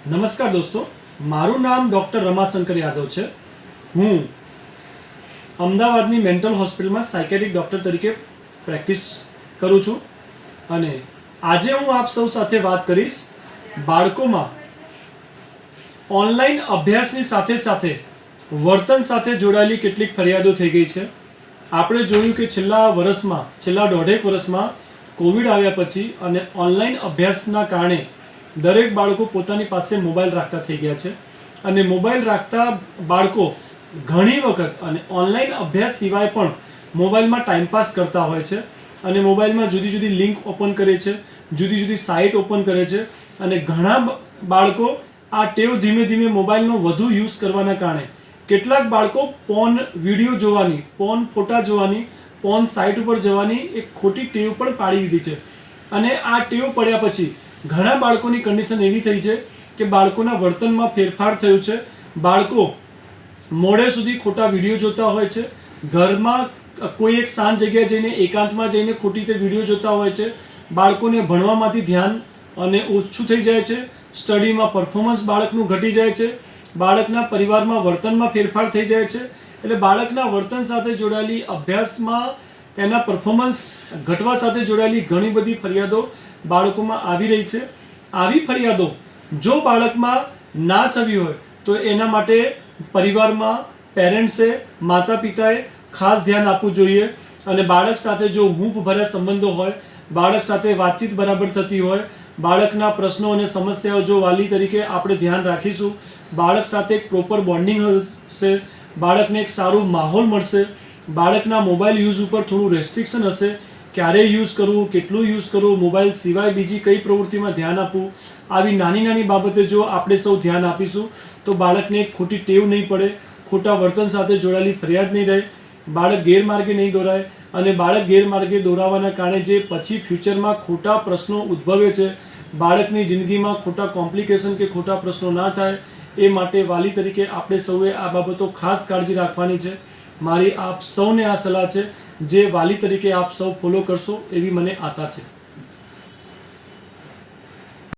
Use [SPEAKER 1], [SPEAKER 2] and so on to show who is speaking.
[SPEAKER 1] નમસ્કાર દોસ્તો, મારું નામ ડૉક્ટર રમાશંકર યાદવ છે। હું અમદાવાદની મેન્ટલ હોસ્પિટલમાં સાયકેટ્રિક ડૉક્ટર તરીકે પ્રેક્ટિસ કરું છું અને આજે હું આપ સૌ સાથે વાત કરીશ બાળકોમાં ઓનલાઈન અભ્યાસની સાથે સાથે વર્તન સાથે જોડાયેલી કેટલીક ફરિયાદો થઈ ગઈ છે। આપણે જોયું કે છેલ્લા દોઢેક વર્ષમાં કોવિડ આવ્યા પછી અને ઓનલાઈન અભ્યાસના કારણે દરેક બાળકો પોતાની પાસે મોબાઈલ રાખતા થઈ ગયા છે અને મોબાઈલ રાખતા બાળકો ઘણી વખત અને ઓનલાઈન અભ્યાસ સિવાય પણ મોબાઈલમાં ટાઈમપાસ કરતા હોય છે અને મોબાઈલમાં જુદી જુદી લિંક ઓપન કરે છે, જુદી જુદી સાઇટ ઓપન કરે છે અને ઘણા બાળકો આ ટેવ ધીમે ધીમે મોબાઈલનો વધુ યુઝ કરવાના કારણે કેટલાક બાળકો પોર્ન વિડીયો જોવાની, પોર્ન ફોટા જોવાની, પોર્ન સાઇટ ઉપર જવાની એક ખોટી ટેવ પણ પાડી દીધી છે અને આ ટેવ પડ્યા પછી ઘણા બાળકોની કન્ડિશન એવી થઈ છે કે બાળકોના વર્તનમાં ફેરફાર થયો છે। બાળકો મોડે સુધી ખોટા વિડીયો જોતા હોય છે, ઘરમાં કોઈ એક શાંત જગ્યાએ જઈને એકાંતમાં જઈને ખોટી તે વિડીયો જોતા હોય છે, બાળકોને ભણવામાંથી ધ્યાન અને ઓછું થઈ જાય છે, સ્ટડીમાં પરફોર્મન્સ બાળકનું ઘટી જાય છે, બાળકના પરિવારમાં વર્તનમાં ફેરફાર થઈ જાય છે। એટલે બાળકના વર્તન સાથે જોડાયેલી અભ્યાસમાં એના પરફોર્મન્સ ઘટવા સાથે જોડાયેલી ઘણી બધી ફરિયાદો બાળકોમાં આવી રહી છે। આવી ફરિયાદો જો બાળકમાં ના થવી હોય તો એના માટે પરિવારમાં પેરેન્ટ્સે, માતા પિતાએ ખાસ ધ્યાન આપવું જોઈએ અને બાળક સાથે જો હૂંફ ભર્યા સંબંધો હોય, બાળક સાથે વાતચીત બરાબર થતી હોય, બાળકના પ્રશ્નો અને સમસ્યાઓ જો વાલી તરીકે આપણે ધ્યાન રાખીશું, બાળક સાથે એક પ્રોપર બોન્ડિંગ હશે, બાળકને એક સારું માહોલ મળશે, બાળકના મોબાઈલ યુઝ ઉપર થોડું રેસ્ટ્રિક્શન હશે, ક્યારે યુઝ કરવું, કેટલું યુઝ કરવું, મોબાઈલ સિવાય બીજી કઈ પ્રવૃત્તિમાં ધ્યાન આપવું, આવી નાની નાની બાબતે જો આપણે સૌ ધ્યાન આપીશું તો બાળકને એક ખોટી ટેવ નહીં પડે, ખોટા વર્તન સાથે જોડાયેલી ફરિયાદ નહીં રહે, બાળક ગેરમાર્ગે નહીં દોરાય અને બાળક ગેરમાર્ગે દોરાવાના કારણે જે પછી ફ્યુચરમાં ખોટા પ્રશ્નો ઉદ્ભવે છે, બાળકની જિંદગીમાં ખોટા કોમ્પ્લિકેશન કે ખોટા પ્રશ્નો ના થાય એ માટે વાલી તરીકે આપણે સૌએ આ બાબતો ખાસ કાળજી રાખવાની છે। મારી આપ સૌને આ સલાહ છે જે વાલી તરીકે આપ સૌ ફોલો કરશો એવી મને આશા છે।